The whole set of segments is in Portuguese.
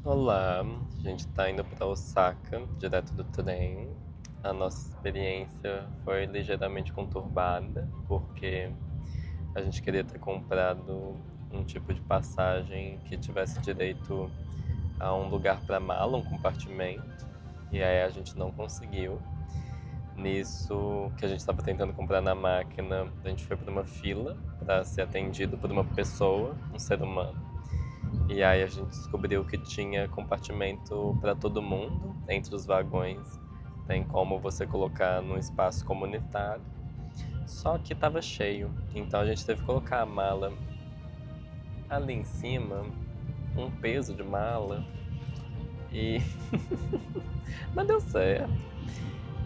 Olá, a gente tá indo para Osaka, direto do trem. A nossa experiência foi ligeiramente conturbada, porque a gente queria ter comprado um tipo de passagem que tivesse direito a um lugar para mala, um compartimento, e aí a gente não conseguiu. Nisso que a gente estava tentando comprar na máquina, a gente foi para uma fila para ser atendido por uma pessoa, um ser humano. E aí a gente descobriu que tinha compartimento para todo mundo entre os vagões. Tem como você colocar num espaço comunitário. Só que estava cheio. Então a gente teve que colocar a mala ali em cima, um peso de mala. E. Mas deu certo.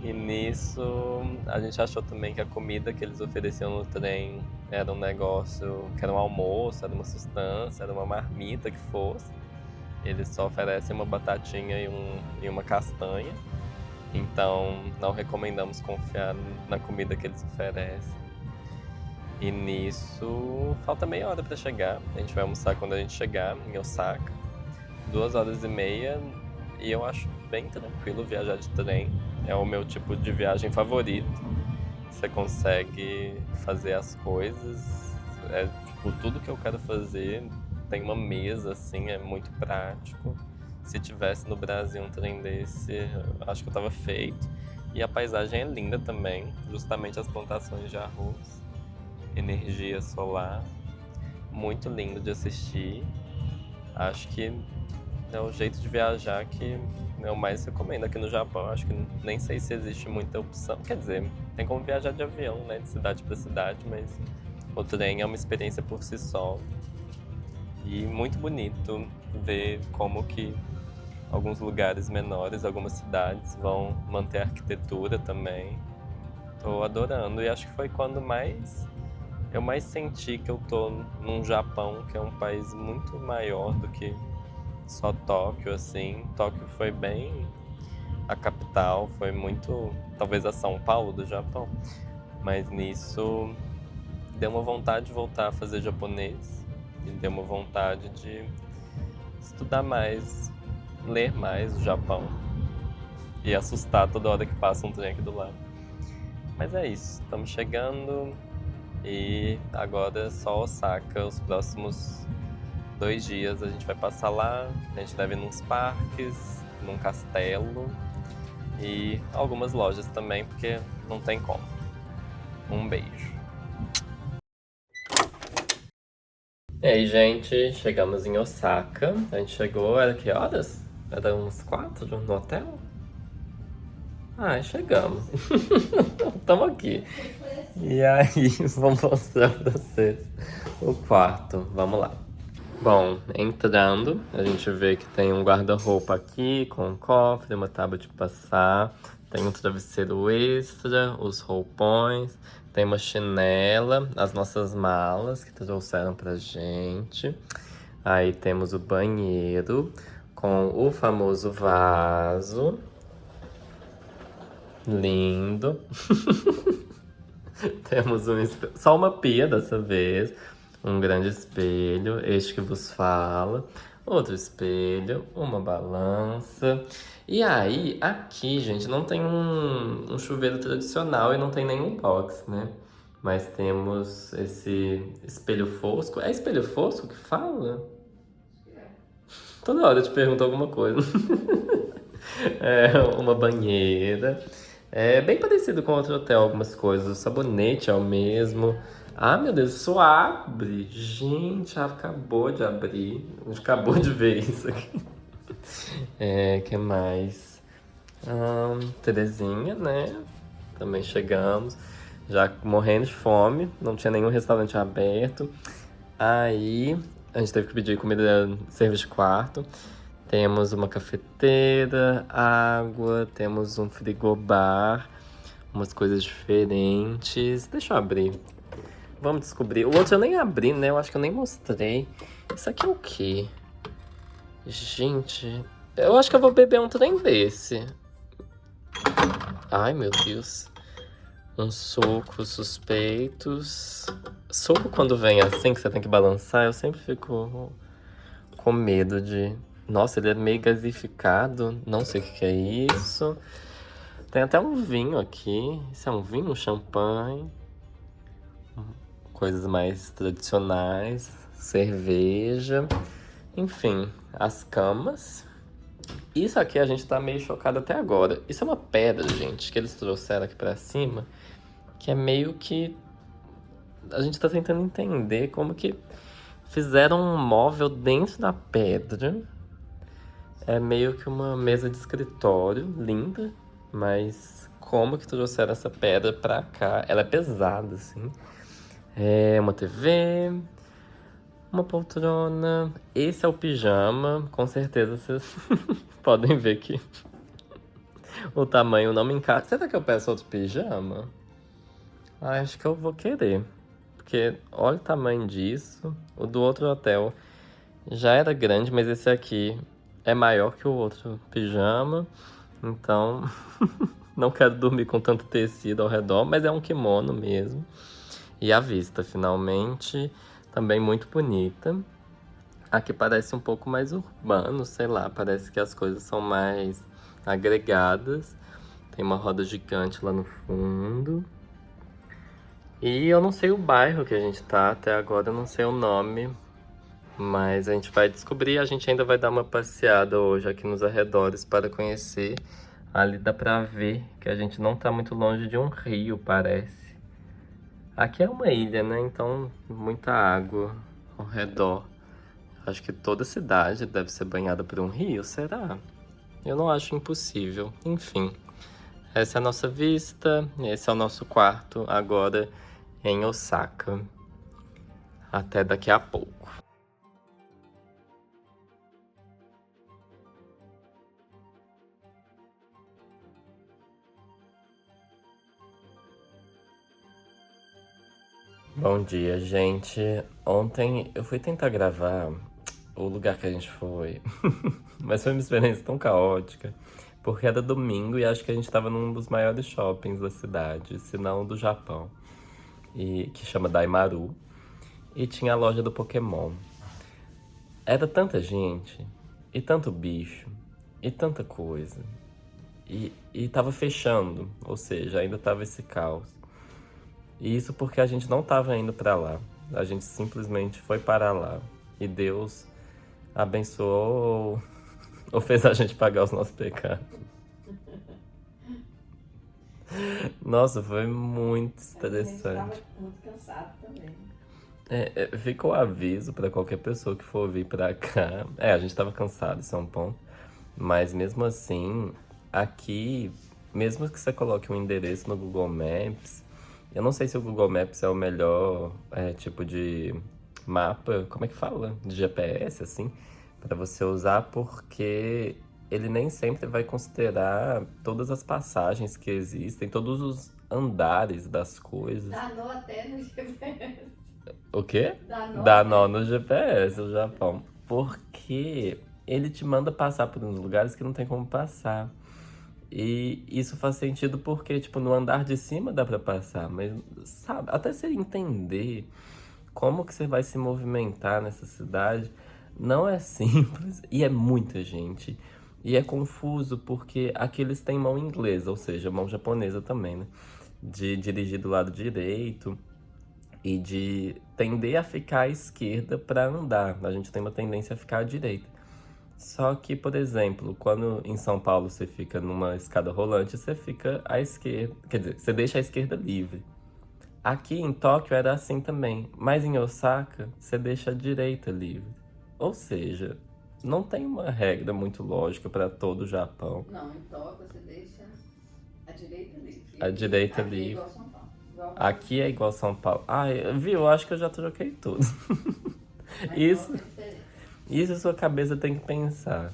E nisso a gente achou também que a comida que eles ofereciam no trem era um negócio que era um almoço, era uma sustância, era uma marmita que fosse. Eles só oferecem uma batatinha e uma castanha. Então não recomendamos confiar na comida que eles oferecem. E nisso falta meia hora para chegar. A gente vai almoçar quando a gente chegar em Osaka. 2 horas e meia. E eu acho bem tranquilo viajar de trem. É o meu tipo de viagem favorito. Você consegue fazer as coisas. É tipo tudo que eu quero fazer. Tem uma mesa assim, é muito prático. Se tivesse no Brasil um trem desse, acho que eu tava feito. E a paisagem é linda também, justamente as plantações de arroz, energia solar, muito lindo de assistir. Acho que é o jeito de viajar que eu mais recomendo aqui no Japão. Acho que nem sei se existe muita opção. Quer dizer, tem como viajar de avião, né, de cidade para cidade, mas o trem é uma experiência por si só. E muito bonito ver como que alguns lugares menores, algumas cidades vão manter a arquitetura também. Tô adorando e acho que foi quando eu mais senti que eu tô num Japão que é um país muito maior do que só Tóquio, assim. Tóquio foi bem a capital, foi muito, talvez a São Paulo do Japão, mas nisso deu uma vontade de voltar a fazer japonês e deu uma vontade de estudar mais, ler mais o Japão e assustar toda hora que passa um trem aqui do lado. Mas é isso, estamos chegando e agora é só Osaka. Os próximos 2 dias a gente vai passar lá, a gente deve ir nos parques, num castelo e algumas lojas também, porque não tem como. Um beijo. E aí, gente, chegamos em Osaka. A gente chegou, era que horas? Era uns 4 no hotel? Ah, chegamos. Estamos aqui. E aí, vou mostrar pra vocês o quarto. Vamos lá. Bom, entrando, a gente vê que tem um guarda-roupa aqui com um cofre, uma tábua de passar, tem um travesseiro extra, os roupões, tem uma chinela, as nossas malas que trouxeram pra gente. Aí temos o banheiro com o famoso vaso. Lindo. Temos só uma pia dessa vez, um grande espelho, este que vos fala, outro espelho, uma balança. E aí, aqui, gente, não tem um chuveiro tradicional e não tem nenhum box, né? Mas temos esse espelho fosco. É espelho fosco que fala? Toda hora eu te pergunto alguma coisa. É uma banheira. É bem parecido com outro hotel, algumas coisas. O sabonete é o mesmo. Ah, meu Deus, isso abre. Gente, acabou de abrir. A gente acabou de ver isso aqui. Que mais? Terezinha, né? Também chegamos. Já morrendo de fome. Não tinha nenhum restaurante aberto. Aí a gente teve que pedir comida, serviço de quarto. Temos uma cafeteira, água, temos um frigobar, umas coisas diferentes. Deixa eu abrir. Vamos descobrir. O outro eu nem abri, né? Eu acho que eu nem mostrei. Isso aqui é o quê? Gente, eu acho que eu vou beber um trem desse. Ai, meu Deus. Uns socos suspeitos. Soco quando vem assim, que você tem que balançar, eu sempre fico com medo de Nossa, ele é meio gasificado. Não sei o que é isso. Tem até um vinho aqui. Isso é um vinho, um champanhe. Coisas mais tradicionais. Cerveja. Enfim, as camas. Isso aqui a gente tá meio chocado até agora. Isso é uma pedra, gente, que eles trouxeram aqui pra cima. Que é meio que... A gente tá tentando entender como que fizeram um móvel dentro da pedra. É meio que uma mesa de escritório, linda. Mas como que trouxeram essa pedra pra cá? Ela é pesada, assim. É uma TV, uma poltrona. Esse é o pijama. Com certeza vocês podem ver que o tamanho não me encaixa. Será que eu peço outro pijama? Ah, acho que eu vou querer. Porque olha o tamanho disso. O do outro hotel já era grande, mas esse aqui é maior que o outro pijama. Então, não quero dormir com tanto tecido ao redor, mas é um kimono mesmo. E a vista, finalmente, também muito bonita. Aqui parece um pouco mais urbano, sei lá, parece que as coisas são mais agregadas. Tem uma roda gigante lá no fundo. E eu não sei o bairro que a gente tá, até agora eu não sei o nome. Mas a gente vai descobrir, a gente ainda vai dar uma passeada hoje aqui nos arredores para conhecer. Ali dá pra ver que a gente não tá muito longe de um rio, parece. Aqui é uma ilha, né? Então, muita água ao redor. Acho que toda cidade deve ser banhada por um rio, será? Eu não acho impossível. Enfim, essa é a nossa vista, esse é o nosso quarto agora em Osaka. Até daqui a pouco. Bom dia, gente. Ontem eu fui tentar gravar o lugar que a gente foi, mas foi uma experiência tão caótica, porque era domingo e acho que a gente tava num dos maiores shoppings da cidade, se não do Japão, e que chama Daimaru, e tinha a loja do Pokémon. Era tanta gente, e tanto bicho, e tanta coisa, e tava fechando, ou seja, ainda tava esse caos. E isso porque a gente não tava indo pra lá. A gente simplesmente foi parar lá. E Deus abençoou ou fez a gente pagar os nossos pecados. Nossa, foi muito A gente estressante. estava muito cansado também. Fica o aviso pra qualquer pessoa que for vir pra cá. A gente tava cansado, isso é um ponto. Mas mesmo assim, aqui, mesmo que você coloque um endereço no Google Maps, eu não sei se o Google Maps é o melhor tipo de mapa, como é que fala? De GPS, assim, para você usar, porque ele nem sempre vai considerar todas as passagens que existem, todos os andares das coisas. Dá nó até no GPS. O quê? Dá nó Dá até. nó no GPS, o Japão. Porque ele te manda passar por uns lugares que não tem como passar. E isso faz sentido porque, tipo, no andar de cima dá pra passar, mas, sabe, até você entender como que você vai se movimentar nessa cidade, não é simples e é muita gente. E é confuso porque aqui eles têm mão inglesa, ou seja, mão japonesa também, né? De dirigir do lado direito e de tender a ficar à esquerda para andar. A gente tem uma tendência a ficar à direita. Só que, por exemplo, quando em São Paulo você fica numa escada rolante, você fica à esquerda, quer dizer, você deixa a esquerda livre. Aqui em Tóquio era assim também, mas em Osaka você deixa a direita livre. Ou seja, não tem uma regra muito lógica para todo o Japão. Não, em Tóquio você deixa a direita livre. A direita Aqui livre. é igual São Paulo. Aqui é igual São Paulo. Viu? Eu acho que eu já troquei tudo. Mas Isso, Tóquio é diferente. isso a sua cabeça tem que pensar.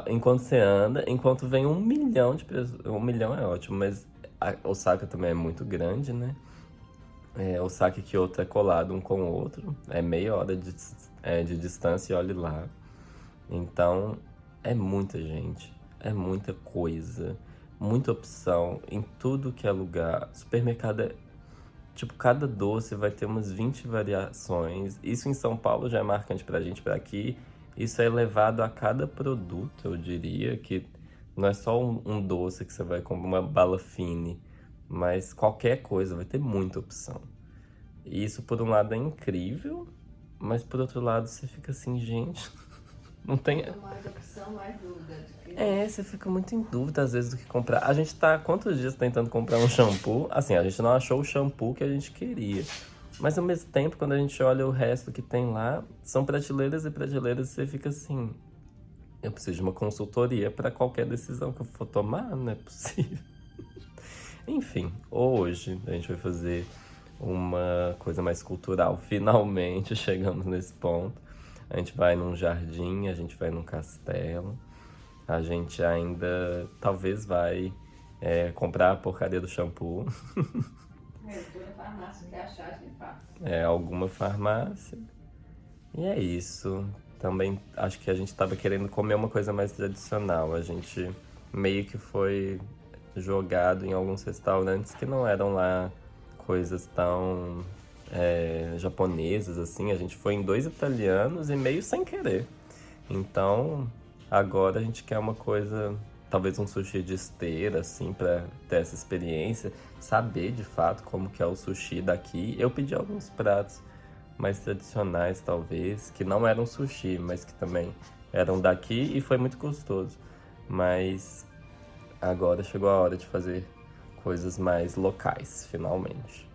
Enquanto você anda, enquanto vem 1 milhão de pessoas. 1 milhão é ótimo, mas Osaka também é muito grande, né? Osaka e Kyoto é colado um com o outro. É meia hora de distância e olhe lá. Então, é muita gente. É muita coisa. Muita opção em tudo que é lugar. Supermercado é... Tipo, cada doce vai ter umas 20 variações. Isso em São Paulo já é marcante pra gente, pra aqui. isso é levado a cada produto, eu diria, que não é só um doce que você vai comprar, uma bala fine, mas qualquer coisa, vai ter muita opção. E isso, por um lado, é incrível, mas por outro lado, você fica assim, gente, não tem. Quanto mais opção, mais dúvida. Você fica muito em dúvida às vezes do que comprar. A gente tá há quantos dias tentando comprar um shampoo? Assim, a gente não achou o shampoo que a gente queria. Mas ao mesmo tempo, quando a gente olha o resto que tem lá, são prateleiras e prateleiras e você fica assim, eu preciso de uma consultoria para qualquer decisão que eu for tomar, não é possível. Enfim, hoje a gente vai fazer uma coisa mais cultural. Finalmente chegamos nesse ponto. A gente vai num jardim, a gente vai num castelo. A gente ainda talvez vai comprar a porcaria do shampoo. Toda farmácia que achar, a gente faz. Alguma farmácia. E é isso. Também acho que a gente tava querendo comer uma coisa mais tradicional. A gente meio que foi jogado em alguns restaurantes que não eram lá coisas tão japonesas, assim. A gente foi em 2 italianos e meio sem querer. Então, agora a gente quer uma coisa, talvez um sushi de esteira, assim, pra ter essa experiência, saber de fato como que é o sushi daqui. Eu pedi alguns pratos mais tradicionais, talvez, que não eram sushi, mas que também eram daqui e foi muito gostoso. Mas agora chegou a hora de fazer coisas mais locais, finalmente.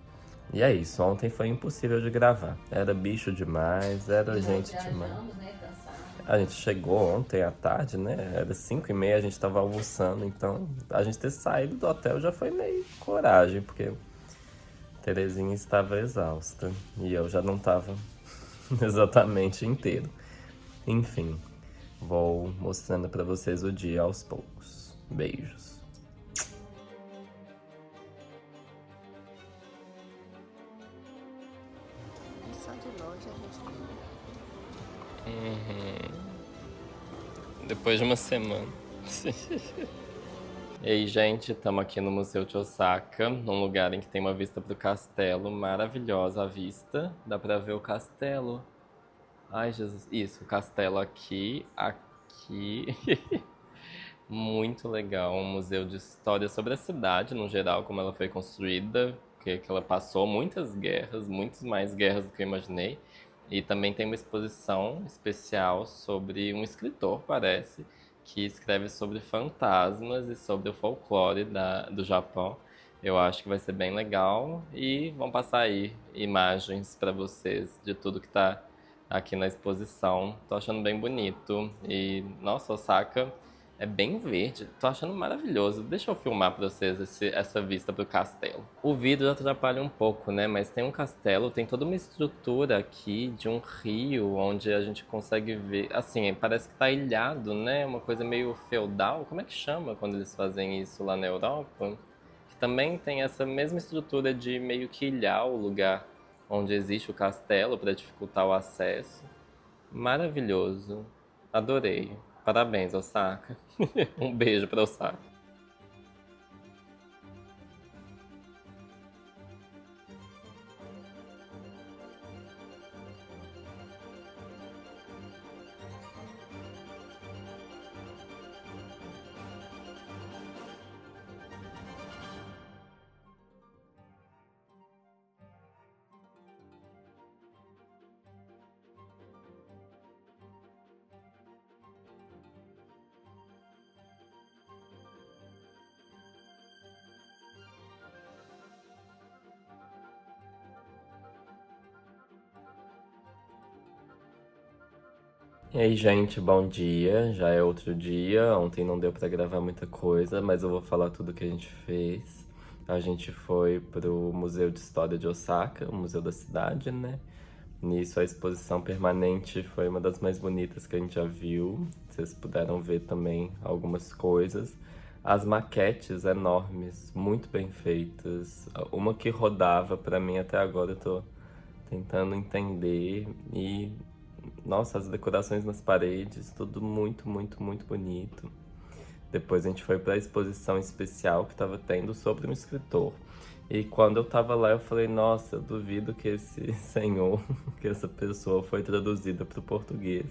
E é isso, ontem foi impossível de gravar. Era bicho demais, era gente demais. Né, dançar. A gente chegou ontem à tarde, né? Era 5h30, a gente tava almoçando, então a gente ter saído do hotel já foi meio coragem, porque Terezinha estava exausta e eu já não tava exatamente inteiro. Enfim, vou mostrando pra vocês o dia aos poucos. Beijos. Só de longe a gente Depois de uma semana. E aí, gente, estamos aqui no Museu de Osaka, num lugar em que tem uma vista pro castelo, maravilhosa a vista. Dá pra ver o castelo. Ai, Jesus. Isso, o castelo aqui, aqui. Muito legal, um museu de história sobre a cidade, no geral, como ela foi construída, que ela passou muitas guerras, muitas mais guerras do que eu imaginei. E também tem uma exposição especial sobre um escritor, parece, que escreve sobre fantasmas e sobre o folclore do Japão. Eu acho que vai ser bem legal e vão passar aí imagens para vocês de tudo que tá aqui na exposição. Tô achando bem bonito e, nossa, Osaka é bem verde. Tô achando maravilhoso. Deixa eu filmar pra vocês essa vista pro castelo. O vidro atrapalha um pouco, né? Mas tem um castelo, tem toda uma estrutura aqui de um rio onde a gente consegue ver. Assim, parece que tá ilhado, né? Uma coisa meio feudal. Como é que chama quando eles fazem isso lá na Europa? Que também tem essa mesma estrutura de meio que ilhar o lugar onde existe o castelo para dificultar o acesso. Maravilhoso. Adorei. Parabéns, Osaka. Um beijo pra Osaka. E aí, gente, bom dia. Já é outro dia. Ontem não deu pra gravar muita coisa, mas eu vou falar tudo que a gente fez. A gente foi pro Museu de História de Osaka, o museu da cidade, né? Nisso a exposição permanente foi uma das mais bonitas que a gente já viu. Vocês puderam ver também algumas coisas. As maquetes enormes, muito bem feitas. Uma que rodava pra mim até agora eu tô tentando entender e nossa, as decorações nas paredes, tudo muito, muito, muito bonito. Depois a gente foi para a exposição especial que estava tendo sobre um escritor. E quando eu tava lá, eu falei, nossa, eu duvido que esse senhor, que essa pessoa foi traduzida para o português.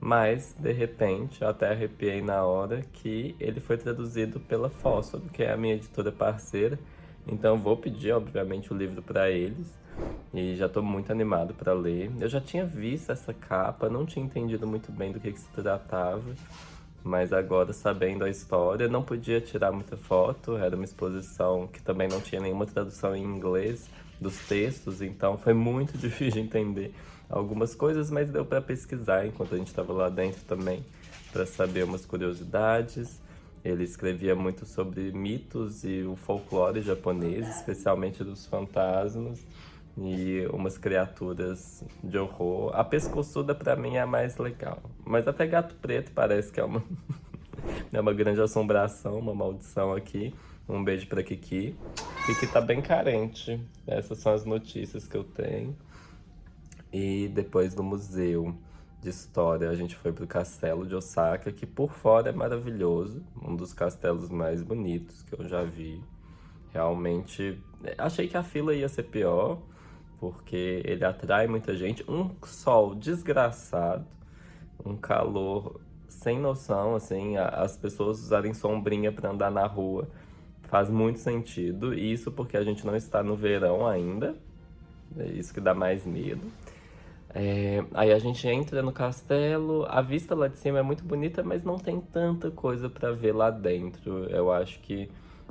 Mas, de repente, eu até arrepiei na hora que ele foi traduzido pela Fósforo, que é a minha editora parceira. Então, eu vou pedir, obviamente, o livro para eles. E já estou muito animado para ler. Eu já tinha visto essa capa, não tinha entendido muito bem do que se tratava. Mas agora, sabendo a história, não podia tirar muita foto. Era uma exposição que também não tinha nenhuma tradução em inglês dos textos, então foi muito difícil de entender algumas coisas, mas deu para pesquisar enquanto a gente estava lá dentro também, para saber umas curiosidades. Ele escrevia muito sobre mitos e o folclore japonês, especialmente dos fantasmas e umas criaturas de horror. A pescoçuda pra mim é a mais legal, mas até Gato Preto parece que é uma é uma grande assombração, uma maldição aqui. Um beijo pra Kiki. Kiki tá bem carente. Essas são as notícias que eu tenho. E depois do museu de história, a gente foi pro castelo de Osaka, que por fora é maravilhoso. Um dos castelos mais bonitos que eu já vi. Realmente, achei que a fila ia ser pior, porque ele atrai muita gente. Um sol desgraçado, um calor sem noção, assim, as pessoas usarem sombrinha para andar na rua faz muito sentido. E isso porque a gente não está no verão ainda, é isso que dá mais medo. Aí a gente entra no castelo, a vista lá de cima é muito bonita, mas não tem tanta coisa para ver lá dentro. Eu acho que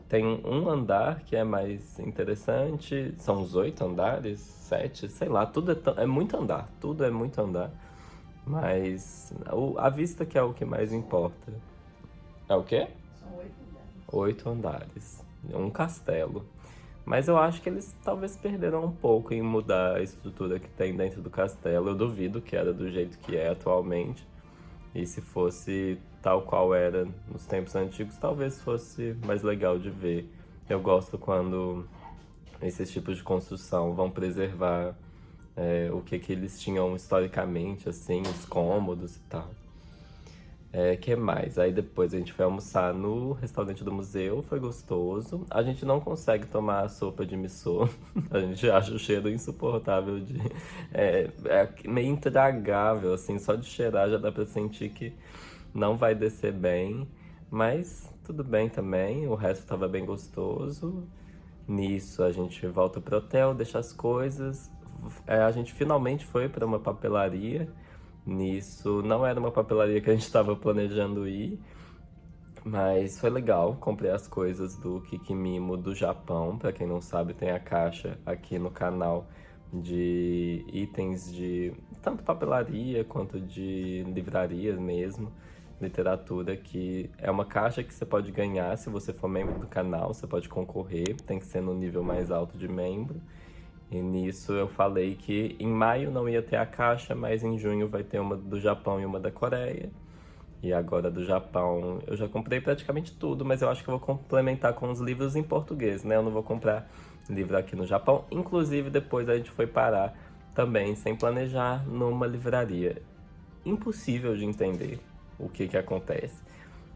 tem um andar que é mais interessante, são os 8 andares, 7, sei lá, tudo é muito andar, tudo é muito andar. Mas a vista que é o que mais importa. É o quê? São 8 andares. 8 andares, um castelo. Mas eu acho que eles talvez perderam um pouco em mudar a estrutura que tem dentro do castelo. Eu duvido que era do jeito que é atualmente. E se fosse tal qual era nos tempos antigos, talvez fosse mais legal de ver. Eu gosto quando esses tipos de construção vão preservar o que eles tinham historicamente, assim, os cômodos e tal. Que mais? Aí depois a gente foi almoçar no restaurante do museu, foi gostoso. A gente não consegue tomar a sopa de miso, a gente acha o cheiro insuportável de... É meio intragável, assim, só de cheirar já dá pra sentir que não vai descer bem. Mas tudo bem também, o resto tava bem gostoso. Nisso a gente volta pro hotel, deixa as coisas. A gente finalmente foi para uma papelaria. Nisso não era uma papelaria que a gente estava planejando ir, mas foi legal. Comprei as coisas do Kikimimo do Japão. Para quem não sabe, tem a caixa aqui no canal de itens de tanto papelaria quanto de livrarias mesmo, literatura, que é uma caixa que você pode ganhar se você for membro do canal. Você pode concorrer, tem que ser no nível mais alto de membro. E nisso eu falei que em maio não ia ter a caixa, mas em junho vai ter uma do Japão e uma da Coreia. E agora do Japão eu já comprei praticamente tudo, mas eu acho que eu vou complementar com os livros em português, né? Eu não vou comprar livro aqui no Japão. Inclusive depois a gente foi parar também, sem planejar, numa livraria. Impossível de entender o que acontece.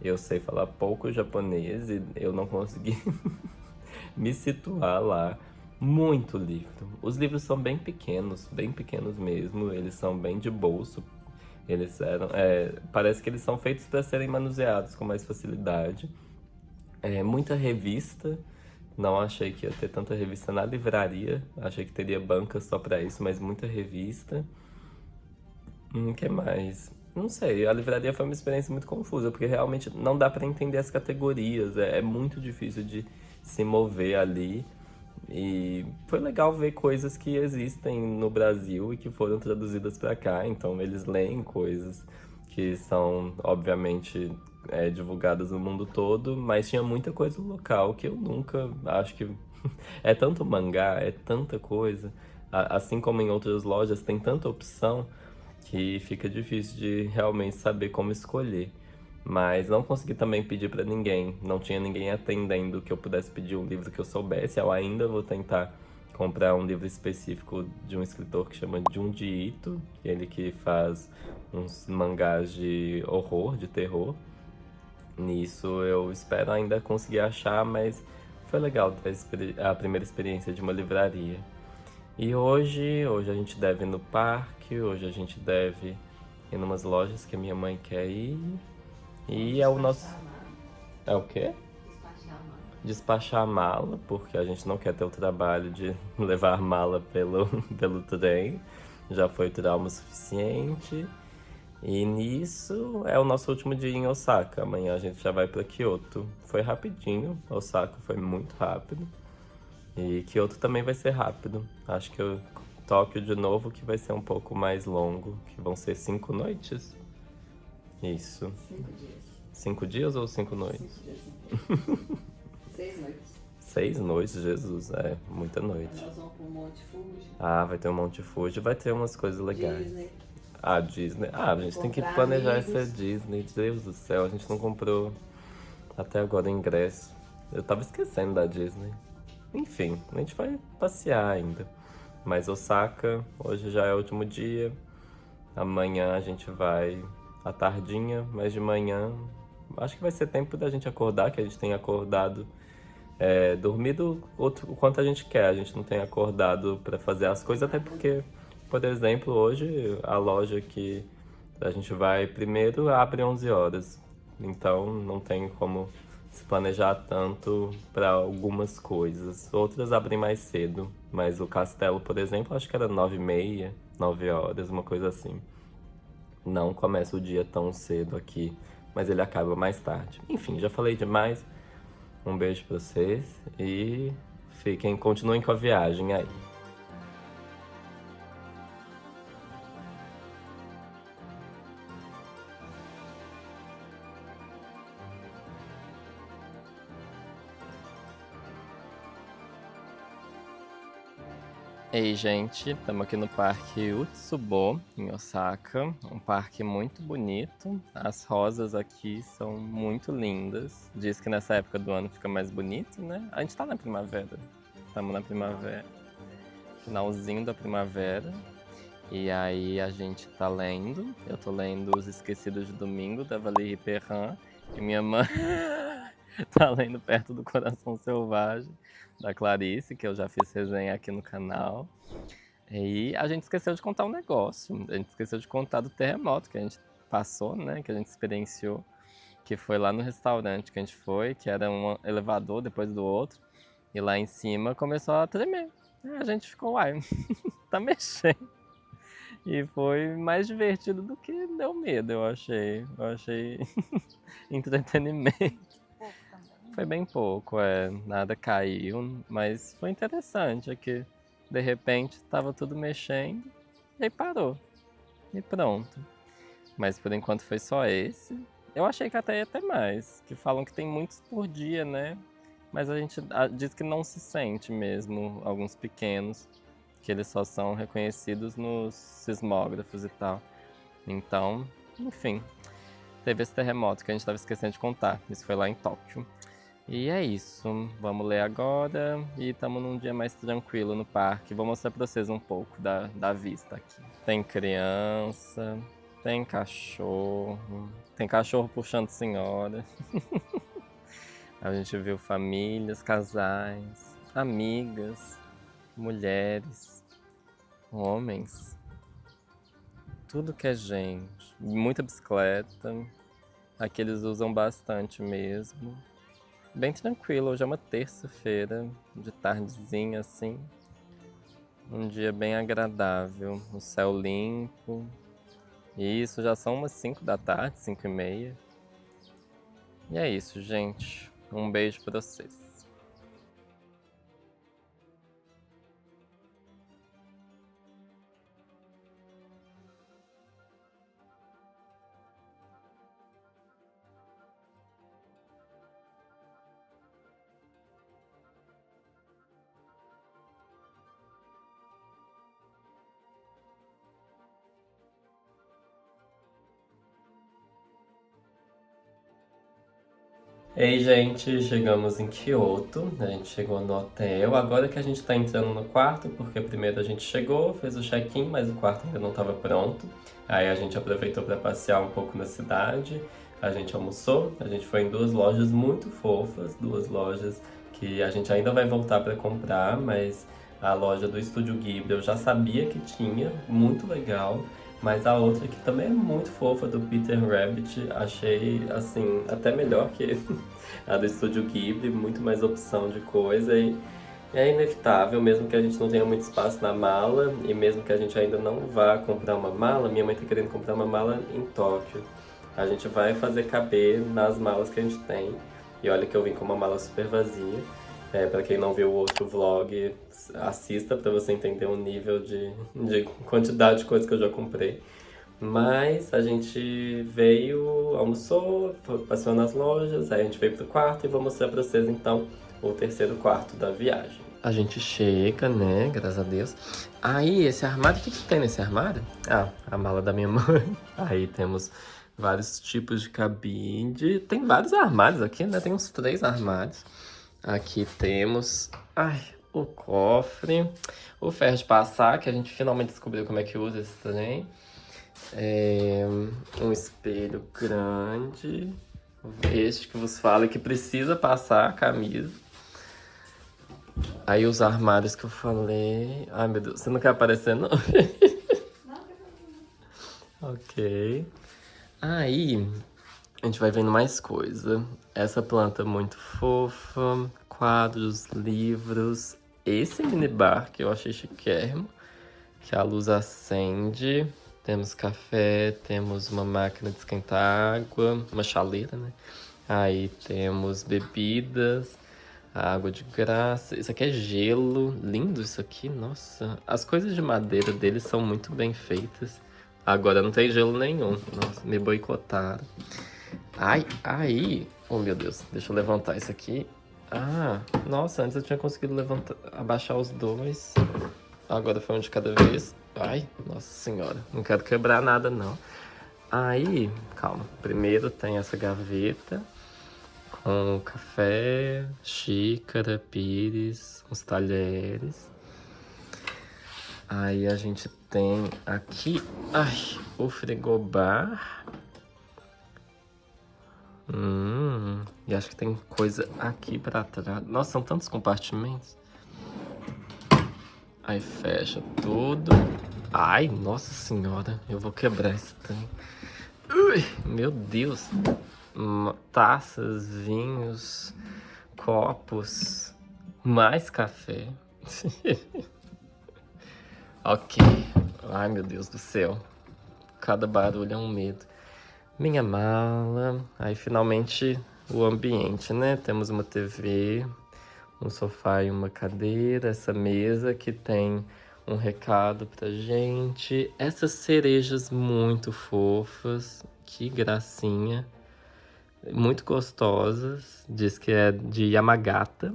Eu sei falar pouco japonês e eu não consegui me situar lá. Muito livro. Os livros são bem pequenos mesmo. Eles são bem de bolso. Eles eram, parece que eles são feitos para serem manuseados com mais facilidade. Muita revista. Não achei que ia ter tanta revista na livraria. Achei que teria banca só para isso, mas muita revista. Que mais? Não sei, a livraria foi uma experiência muito confusa, porque realmente não dá para entender as categorias. É muito difícil de se mover ali. E foi legal ver coisas que existem no Brasil e que foram traduzidas para cá. Então eles leem coisas que são, obviamente, divulgadas no mundo todo, mas tinha muita coisa local que eu nunca acho que... É tanto mangá, é tanta coisa. Assim como em outras lojas, tem tanta opção que fica difícil de realmente saber como escolher. Mas não consegui também pedir pra ninguém. Não tinha ninguém atendendo que eu pudesse pedir um livro que eu soubesse. Eu ainda vou tentar comprar um livro específico de um escritor que chama Junji Ito, ele que faz uns mangás de horror, de terror. Nisso eu espero ainda conseguir achar, mas foi legal ter a primeira experiência de uma livraria. E hoje a gente deve ir no parque, hoje a gente deve em umas lojas que a minha mãe quer ir. E é o nosso... Despachar a mala. É o quê? Despachar a mala. Despachar a mala, porque a gente não quer ter o trabalho de levar a mala pelo trem. Já foi trauma o suficiente. E nisso é o nosso último dia em Osaka. Amanhã a gente já vai para Kyoto. Foi rapidinho, Osaka foi muito rápido. E Kyoto também vai ser rápido. Acho que o Tóquio de novo que vai ser um pouco mais longo, que vão ser 5 noites. Isso. 5 dias. 5 dias ou 5 noites? 5 dias inteiros. 6 noites. 6 noites, Jesus, é muita noite. Nós vamos pro Monte Fuji. Ah, vai ter um Monte Fuji, vai ter umas coisas legais. Disney. Ah, Disney. Ah, a gente tem que Comprar planejar amigos. essa Disney. Deus do céu, a gente não comprou até agora o ingresso. Eu tava esquecendo da Disney. Enfim, a gente vai passear ainda. Mas Osaka, hoje já é o último dia. Amanhã a gente vai à tardinha, mas de manhã acho que vai ser tempo da gente acordar, que a gente tem acordado, dormido o quanto a gente quer. A gente não tem acordado pra fazer as coisas, até porque, por exemplo, hoje a loja que a gente vai primeiro abre 11 horas. Então não tem como se planejar tanto para algumas coisas. Outras abrem mais cedo, mas o castelo, por exemplo, acho que era 9h30, 9 horas, uma coisa assim. Não começa o dia tão cedo aqui, mas ele acaba mais tarde. Enfim, já falei demais. Um beijo pra vocês e continuem com a viagem aí. Ei, gente, estamos aqui no Parque Utsubo, em Osaka. Um parque muito bonito. As rosas aqui são muito lindas. Diz que nessa época do ano fica mais bonito, né? A gente tá na primavera. Estamos na primavera. Finalzinho da primavera. E aí a gente tá lendo. Eu tô lendo Os Esquecidos de Domingo, da Valérie Perrin. E minha mãe tá lendo Perto do Coração Selvagem, da Clarice, que eu já fiz resenha aqui no canal. E a gente esqueceu de contar um negócio. A gente esqueceu de contar do terremoto que a gente passou, né? Que a gente experienciou. Que foi lá no restaurante que a gente foi, que era um elevador depois do outro. E lá em cima começou a tremer. E a gente ficou, uai, tá mexendo. E foi mais divertido do que deu medo, eu achei. Eu achei entretenimento. Foi bem pouco, nada caiu, mas foi interessante, é que de repente tava tudo mexendo e aí parou. E pronto. Mas por enquanto foi só esse. Eu achei que até ia ter mais, que falam que tem muitos por dia, né? Mas a gente diz que não se sente mesmo, alguns pequenos, que eles só são reconhecidos nos sismógrafos e tal. Então, enfim, teve esse terremoto que a gente tava esquecendo de contar. Isso foi lá em Tóquio. E é isso, vamos ler agora e estamos num dia mais tranquilo no parque. Vou mostrar pra vocês um pouco da vista aqui. Tem criança, tem cachorro puxando senhora. A gente viu famílias, casais, amigas, mulheres, homens, tudo que é gente. Muita bicicleta, aqui eles usam bastante mesmo. Bem tranquilo, hoje é uma terça-feira, de tardezinha assim. Um dia bem agradável, o céu limpo. E isso já são umas 5 da tarde, 5h30. E é isso, gente. Um beijo pra vocês. Ei, gente, chegamos em Kyoto, a gente chegou no hotel. Agora que a gente tá entrando no quarto, porque primeiro a gente chegou, fez o check-in, mas o quarto ainda não estava pronto. Aí a gente aproveitou para passear um pouco na cidade, a gente almoçou, a gente foi em 2 lojas muito fofas, 2 lojas que a gente ainda vai voltar para comprar, mas a loja do Estúdio Ghibli eu já sabia que tinha, muito legal. Mas a outra que também é muito fofa, do Peter Rabbit, achei, assim, até melhor que a do Estúdio Ghibli, muito mais opção de coisa e é inevitável, mesmo que a gente não tenha muito espaço na mala e mesmo que a gente ainda não vá comprar uma mala, minha mãe tá querendo comprar uma mala em Tóquio. A gente vai fazer caber nas malas que a gente tem. E olha que eu vim com uma mala super vazia. Para quem não viu o outro vlog, assista para você entender o nível de quantidade de coisas que eu já comprei. Mas a gente veio, almoçou, passeou nas lojas, aí a gente veio pro quarto e vou mostrar pra vocês então o terceiro quarto da viagem. A gente chega, né? Graças a Deus. Aí, esse armário, o que tem nesse armário? Ah, a mala da minha mãe. Aí temos vários tipos de cabide. Tem vários armários aqui, né? Tem uns 3 armários. Aqui temos, ai, o cofre, o ferro de passar, que a gente finalmente descobriu como é que usa esse trem. Um espelho grande, este que vos fala que precisa passar a camisa. Aí os armários que eu falei. Ai meu Deus, você não quer aparecer não? Ok. Aí a gente vai vendo mais coisa. Essa planta muito fofa, quadros, livros. Esse minibar que eu achei chiquérrimo, que a luz acende. Temos café, temos uma máquina de esquentar água, uma chaleira, né? Aí temos bebidas, água de graça. Isso aqui é gelo, lindo isso aqui, nossa. As coisas de madeira deles são muito bem feitas. Agora não tem gelo nenhum, nossa, me boicotaram. Ai, aí, oh meu Deus, deixa eu levantar isso aqui. Ah, nossa, antes eu tinha conseguido levantar, abaixar os dois. Agora foi um de cada vez. Ai, nossa senhora, não quero quebrar nada não. Aí, calma, primeiro tem essa gaveta com café, xícara, pires, uns talheres. Aí a gente tem aqui, ai, o frigobar. E acho que tem coisa aqui pra trás. Nossa, são tantos compartimentos. Aí fecha tudo. Ai, nossa senhora, eu vou quebrar esse trem. Ui, meu Deus. Taças, vinhos, copos, mais café. Ok. Ai, meu Deus do céu. Cada barulho é um medo. Minha mala. Aí, finalmente, o ambiente, né? Temos uma TV, um sofá e uma cadeira. Essa mesa que tem um recado pra gente. Essas cerejas muito fofas. Que gracinha. Muito gostosas. Diz que é de Yamagata.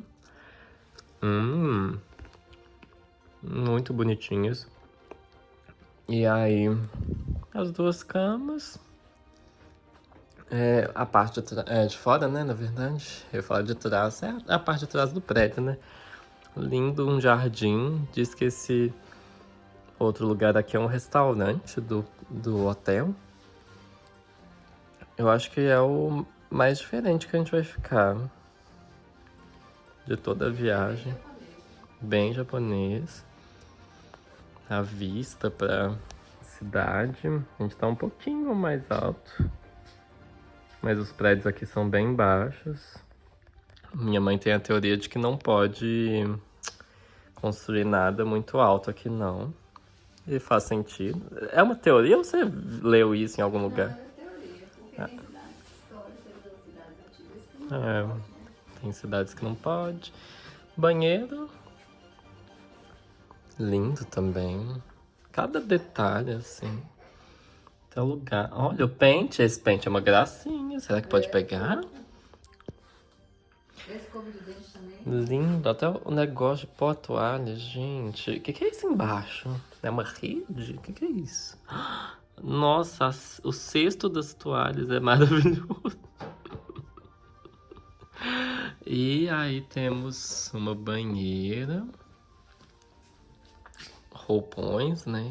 Muito bonitinhas. E aí, as 2 camas. A parte de fora, né, na verdade. Eu falo de trás, é a parte de trás do prédio, né? Lindo, um jardim. Diz que esse outro lugar aqui é um restaurante do hotel. Eu acho que é o mais diferente que a gente vai ficar de toda a viagem. Bem japonês. A vista pra cidade. A gente tá um pouquinho mais alto. Mas os prédios aqui são bem baixos. Minha mãe tem a teoria de que não pode construir nada muito alto aqui, não. E faz sentido. É uma teoria ou você leu isso em algum lugar? Não, é teoria, porque tem cidades históricas ou cidades antigas que não pode, né? Tem cidades que não pode. Banheiro. Lindo também. Cada detalhe, assim. Até lugar. Olha, o pente. Esse pente é uma gracinha. Será que pode pegar? Esse escova de dente também. Lindo. Até o negócio de pôr toalha, gente. O que é isso embaixo? É uma rede? O que é isso? Nossa, o cesto das toalhas é maravilhoso. E aí temos uma banheira. Roupões, né?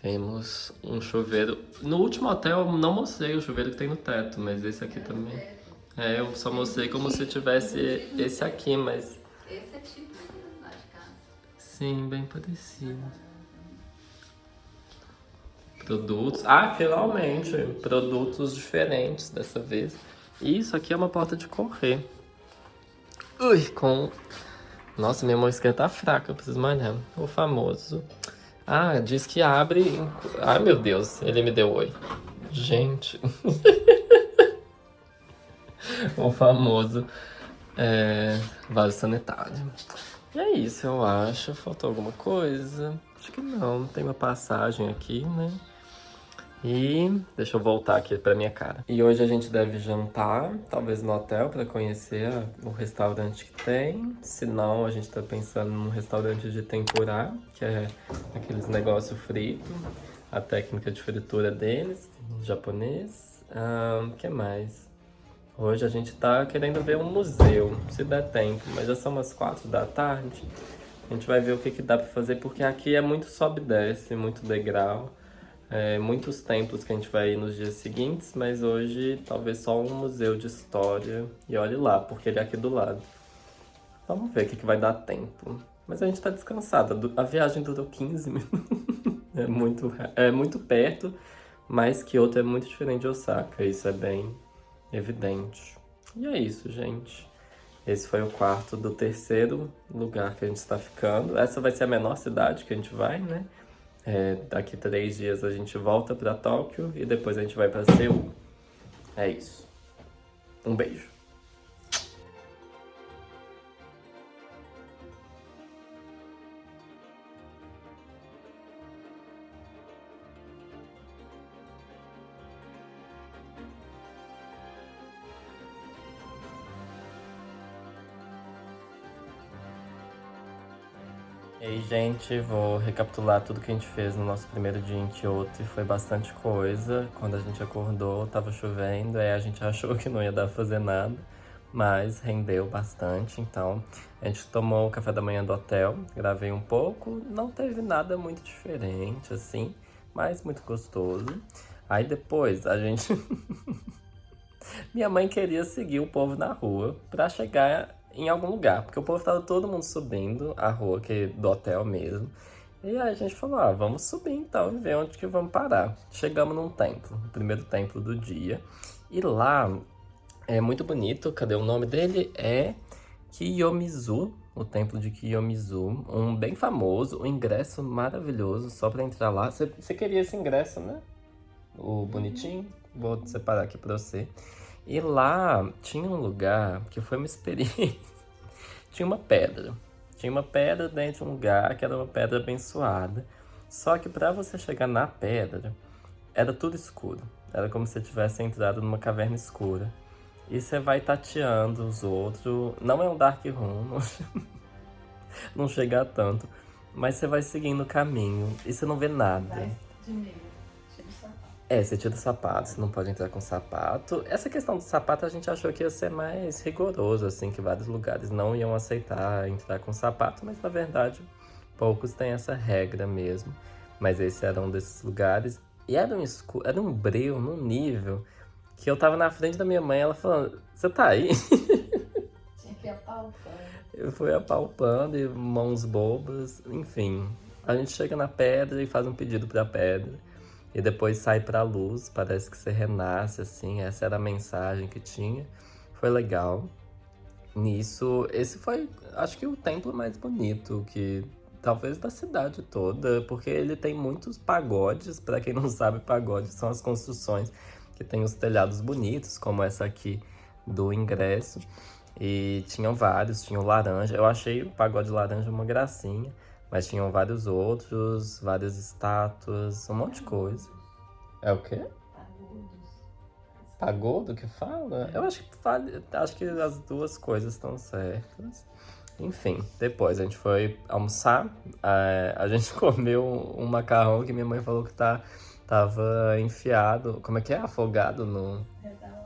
Temos um chuveiro. No último hotel eu não mostrei o chuveiro que tem no teto, mas esse aqui também. Eu só mostrei como se tivesse esse aqui, mas... Esse é tipo lá de casa. Sim, bem parecido. Produtos. Ah, finalmente! Produtos diferentes dessa vez. E isso aqui é uma porta de correr. Ui, com... Nossa, minha mão esquerda tá fraca, eu preciso malhar. O famoso. Ah, diz que abre... Ai, meu Deus, ele me deu oi. Gente. O famoso vaso sanitário. E é isso, eu acho. Faltou alguma coisa? Acho que não. Tem uma passagem aqui, né? E deixa eu voltar aqui pra minha cara. E hoje a gente deve jantar, talvez no hotel, pra conhecer o restaurante que tem. Se não, a gente tá pensando num restaurante de tempurá, que é aqueles negócios fritos. A técnica de fritura deles, japonês. Que mais? Hoje a gente tá querendo ver um museu, se der tempo, mas já são umas 4 da tarde. A gente vai ver o que que dá pra fazer, porque aqui é muito sobe e desce, muito degrau. Muitos templos que a gente vai ir nos dias seguintes, mas hoje talvez só um museu de história. E olhe lá, porque ele é aqui do lado. Vamos ver o que que vai dar tempo. Mas a gente tá descansada. A viagem durou 15 minutos. É muito perto, mas Kyoto é muito diferente de Osaka. Isso é bem evidente. E é isso, gente. Esse foi o quarto do terceiro lugar que a gente está ficando. Essa vai ser a menor cidade que a gente vai, né? Daqui 3 dias a gente volta para Tóquio e depois a gente vai para Seul. É isso. Um beijo. E aí, gente, vou recapitular tudo que a gente fez no nosso primeiro dia em Kyoto e foi bastante coisa. Quando a gente acordou, tava chovendo, aí a gente achou que não ia dar pra fazer nada, mas rendeu bastante. Então, a gente tomou o café da manhã do hotel, gravei um pouco, não teve nada muito diferente, assim, mas muito gostoso. Aí depois a gente. Minha mãe queria seguir o povo na rua pra chegar em algum lugar, porque o povo tava todo mundo subindo a rua do hotel mesmo. E aí a gente falou, vamos subir então e ver onde que vamos parar. Chegamos num templo, o primeiro templo do dia. E lá é muito bonito, cadê o nome dele? É Kiyomizu, o templo de Kiyomizu, um bem famoso, um ingresso maravilhoso, só pra entrar lá. Você queria esse ingresso, né? O bonitinho? Vou separar aqui pra você. E lá tinha um lugar que foi uma experiência. Tinha uma pedra. Tinha uma pedra dentro de um lugar que era uma pedra abençoada. Só que para você chegar na pedra, era tudo escuro. Era como se você tivesse entrado numa caverna escura. E você vai tateando os outros. Não é um dark room, não chega a tanto. Mas você vai seguindo o caminho e você não vê nada. Vai de meio, tira o sapato. Você tira o sapato, você não pode entrar com sapato. Essa questão do sapato a gente achou que ia ser mais rigoroso, assim, que vários lugares não iam aceitar entrar com sapato, mas na verdade poucos têm essa regra mesmo. Mas esse era um desses lugares. E era era um breu num nível que eu tava na frente da minha mãe, ela falando, você tá aí? Tinha que ir apalpando. Eu fui apalpando e mãos bobas, enfim. A gente chega na pedra e faz um pedido pra pedra. E depois sai pra luz, parece que você renasce, assim. Essa era a mensagem que tinha. Foi legal. Nisso, esse foi, acho que o templo mais bonito, que talvez da cidade toda, porque ele tem muitos pagodes. Pra quem não sabe, pagodes são as construções que tem os telhados bonitos, como essa aqui do ingresso. E tinham vários, tinha o laranja. Eu achei o pagode laranja uma gracinha. Mas tinham vários outros, várias estátuas, um monte de coisa. É o quê? Agudos. Pagodo que fala? Eu acho que as duas coisas estão certas. Enfim, depois a gente foi almoçar. A gente comeu um macarrão que minha mãe falou que tava enfiado. Como é que é? Afogado no. Sei lá.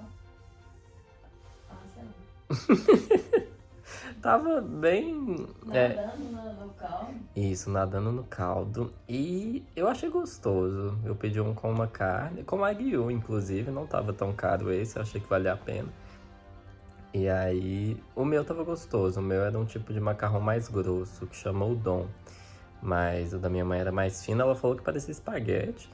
Tava bem. Nadando no caldo. Isso, nadando no caldo. E eu achei gostoso. Eu pedi um com uma carne, com wagyu, inclusive. Não tava tão caro esse, eu achei que valia a pena. E aí, o meu tava gostoso. O meu era um tipo de macarrão mais grosso, que chama udon. Mas o da minha mãe era mais fino. Ela falou que parecia espaguete.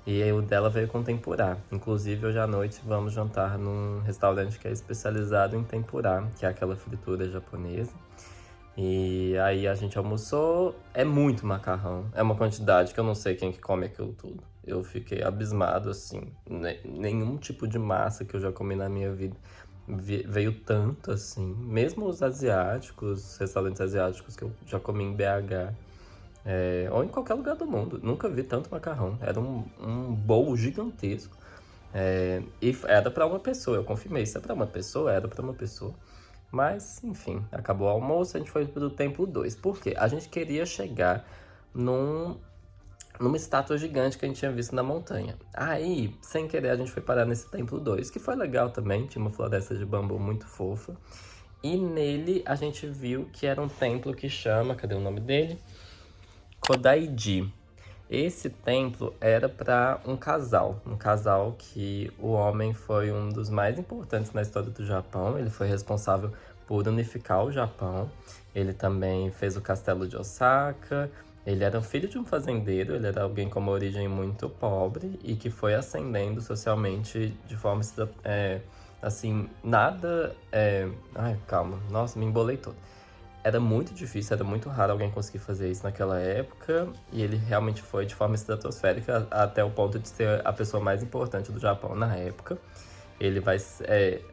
E aí o dela veio com tempurá. Inclusive, hoje à noite vamos jantar num restaurante que é especializado em tempurá, que é aquela fritura japonesa. E aí a gente almoçou, é muito macarrão, é uma quantidade que eu não sei quem que come aquilo tudo. Eu fiquei abismado, assim, nenhum tipo de massa que eu já comi na minha vida veio tanto, assim. Mesmo os asiáticos, restaurantes asiáticos que eu já comi em BH, ou em qualquer lugar do mundo, nunca vi tanto macarrão. Era um bowl gigantesco. E era pra uma pessoa, eu confirmei, isso é pra uma pessoa? Era pra uma pessoa. Mas, enfim, acabou o almoço, a gente foi pro Templo 2. Por quê? A gente queria chegar numa estátua gigante que a gente tinha visto na montanha. Aí, sem querer, a gente foi parar nesse Templo 2, que foi legal também, tinha uma floresta de bambu muito fofa. E nele a gente viu que era um templo que chama, cadê o nome dele? Kodaiji. Esse templo era para um casal que o homem foi um dos mais importantes na história do Japão. Ele foi responsável por unificar o Japão. Ele também fez o castelo de Osaka. Ele era filho de um fazendeiro, ele era alguém com uma origem muito pobre e que foi ascendendo socialmente de forma assim, nada. Ai, calma, nossa, me embolei todo. Era muito difícil, era muito raro alguém conseguir fazer isso naquela época, e ele realmente foi de forma estratosférica até o ponto de ser a pessoa mais importante do Japão na época. Ele vai,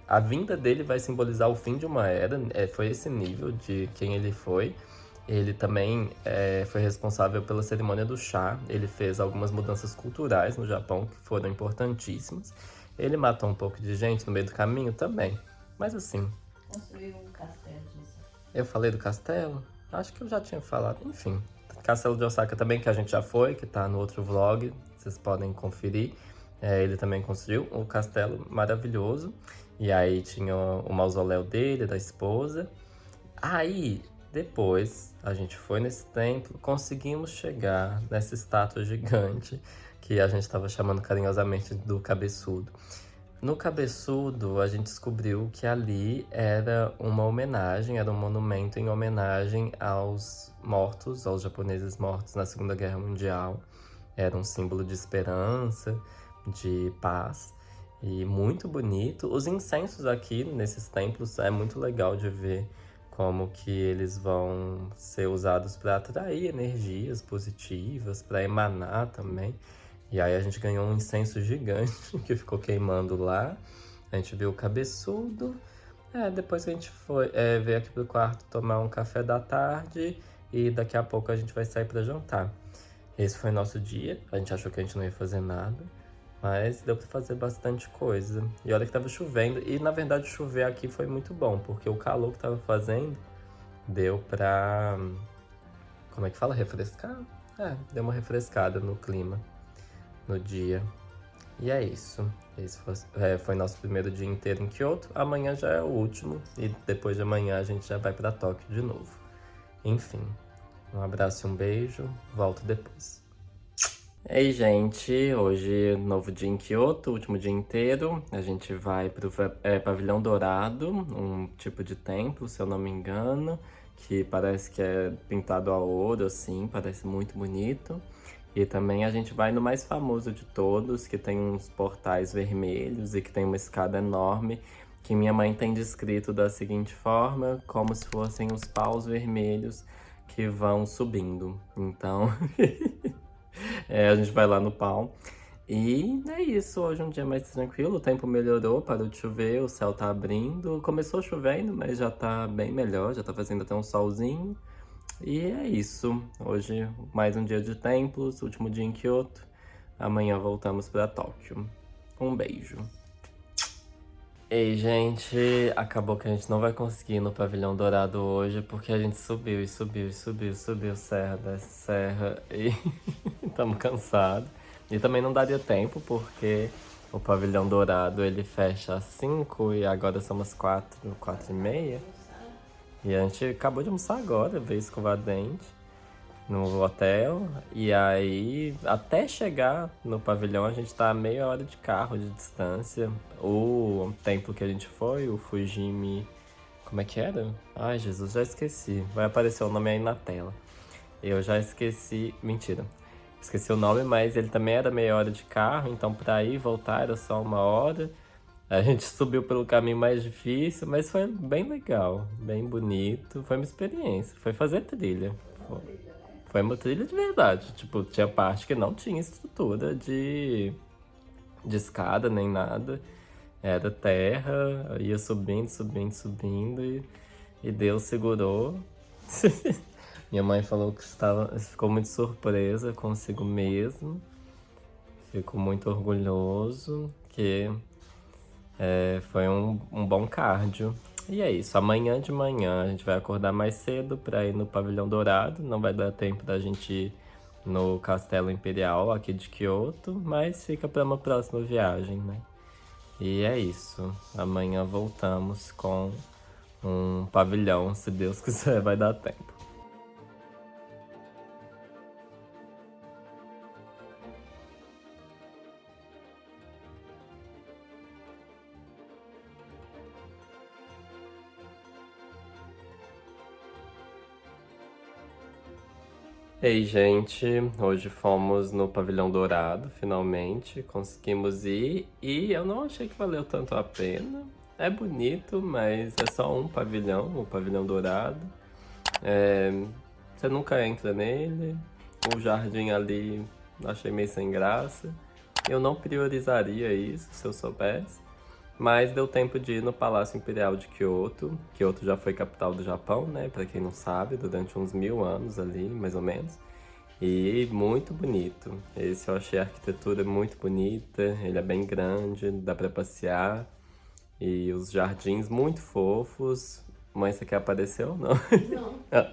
a vinda dele vai simbolizar o fim de uma era, foi esse nível de quem ele foi. Ele também foi responsável pela cerimônia do chá, ele fez algumas mudanças culturais no Japão que foram importantíssimas. Ele matou um pouco de gente no meio do caminho também, mas assim... Construiu um castelo disso. Eu falei do castelo? Acho que eu já tinha falado. Enfim, Castelo de Osaka também, que a gente já foi, que tá no outro vlog, vocês podem conferir. Ele também construiu um castelo maravilhoso. E aí tinha o mausoléu dele, da esposa. Aí, depois, a gente foi nesse templo, conseguimos chegar nessa estátua gigante, que a gente estava chamando carinhosamente do cabeçudo. No cabeçudo, a gente descobriu que ali era uma homenagem, era um monumento em homenagem aos mortos, aos japoneses mortos na Segunda Guerra Mundial. Era um símbolo de esperança, de paz, e muito bonito. Os incensos aqui nesses templos é muito legal de ver como que eles vão ser usados para atrair energias positivas, para emanar também. E aí a gente ganhou um incenso gigante que ficou queimando lá. A gente viu o cabeçudo. Depois a gente foi veio aqui pro quarto tomar um café da tarde. E daqui a pouco a gente vai sair para jantar. Esse foi nosso dia. A gente achou que a gente não ia fazer nada. Mas deu para fazer bastante coisa. E olha que tava chovendo. E na verdade chover aqui foi muito bom. Porque o calor que tava fazendo deu pra... Como é que fala? Refrescar? Deu uma refrescada no clima. No dia. E é isso. Esse foi nosso primeiro dia inteiro em Kyoto. Amanhã já é o último. E depois de amanhã a gente já vai para Tóquio de novo. Enfim. Um abraço e um beijo. Volto depois. Ei, gente. Hoje, novo dia em Kyoto. Último dia inteiro. A gente vai pro Pavilhão Dourado. Um tipo de templo, se eu não me engano. Que parece que é pintado a ouro, assim. Parece muito bonito. E também a gente vai no mais famoso de todos, que tem uns portais vermelhos e que tem uma escada enorme, que minha mãe tem descrito da seguinte forma, como se fossem os paus vermelhos que vão subindo. Então, a gente vai lá no pau. E é isso, hoje é um dia mais tranquilo, o tempo melhorou, parou de chover, o céu tá abrindo. Começou chovendo, mas já tá bem melhor, já tá fazendo até um solzinho. E é isso. Hoje, mais um dia de templos, último dia em Kyoto. Amanhã voltamos para Tóquio. Um beijo. Ei, gente, acabou que a gente não vai conseguir ir no Pavilhão Dourado hoje, porque a gente subiu e subiu e subiu, subiu serra, desce serra e estamos cansados. E também não daria tempo, porque o Pavilhão Dourado ele fecha às 5 e agora são umas 4, 4h30. E a gente acabou de almoçar agora, veio escovar dente no hotel. E aí, até chegar no pavilhão, a gente tá a meia hora de carro de distância. O templo que a gente foi, o Fujimi... Como é que era? Ai, Jesus, já esqueci. Vai aparecer o nome aí na tela. Eu já esqueci... Mentira. esqueci o nome, mas ele também era meia hora de carro, então pra ir e voltar era só 1 hora. A gente subiu pelo caminho mais difícil, mas foi bem legal, bem bonito. Foi uma experiência, foi fazer trilha. Foi uma trilha de verdade. Tipo, tinha parte que não tinha estrutura de escada nem nada. Era terra, ia subindo, subindo, subindo e Deus segurou. Minha mãe falou que ficou muito surpresa consigo mesmo. Fico muito orgulhoso, que foi um bom cardio. E é isso, amanhã de manhã a gente vai acordar mais cedo para ir no Pavilhão Dourado. Não vai dar tempo da gente ir no Castelo Imperial aqui de Kyoto, mas fica para uma próxima viagem, né? E é isso, amanhã voltamos com um pavilhão, se Deus quiser, vai dar tempo. Ei, gente, hoje fomos no Pavilhão Dourado, finalmente, conseguimos ir e eu não achei que valeu tanto a pena. É bonito, mas é só um pavilhão, o Pavilhão Dourado. Você nunca entra nele, o jardim ali achei meio sem graça. Eu não priorizaria isso se eu soubesse, mas deu tempo de ir no Palácio Imperial de Kyoto. Kyoto já foi capital do Japão, né? Pra quem não sabe, durante uns 1000 anos ali, mais ou menos. E muito bonito. Esse eu achei a arquitetura muito bonita, ele é bem grande, dá pra passear. E os jardins muito fofos. Mãe, você quer aparecer ou não? Não.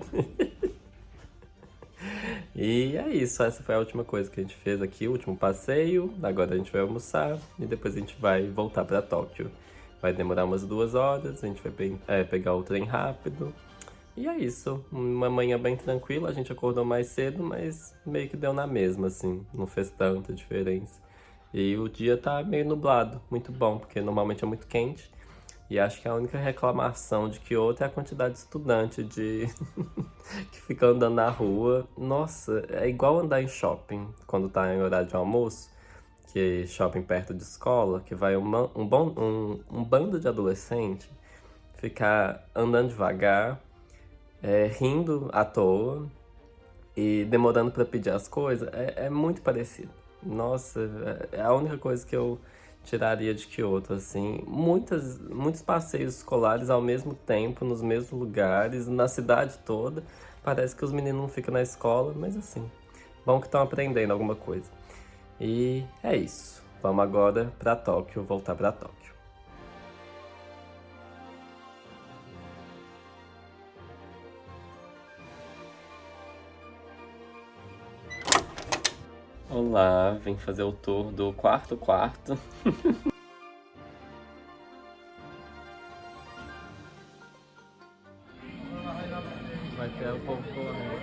E é isso, essa foi a última coisa que a gente fez aqui, o último passeio. Agora a gente vai almoçar e depois a gente vai voltar para Tóquio. Vai demorar umas 2 horas, a gente vai pegar o trem rápido. E é isso, uma manhã bem tranquila, a gente acordou mais cedo, mas meio que deu na mesma, assim, não fez tanta diferença. E o dia tá meio nublado, muito bom, porque normalmente é muito quente. E acho que a única reclamação de Kyoto é a quantidade de estudante que fica andando na rua. Nossa, é igual andar em shopping quando tá em horário de almoço, que shopping perto de escola, que vai um bando de adolescente ficar andando devagar, rindo à toa e demorando pra pedir as coisas. É muito parecido. Nossa, é a única coisa que eu tiraria de Kyoto, assim. Muitos passeios escolares ao mesmo tempo, nos mesmos lugares, na cidade toda. Parece que os meninos não ficam na escola, mas assim, bom que estão aprendendo alguma coisa. E é isso. Vamos agora pra Tóquio, voltar pra Tóquio. Olá, vim fazer o tour do quarto quarto. Vai ter o povo correndo.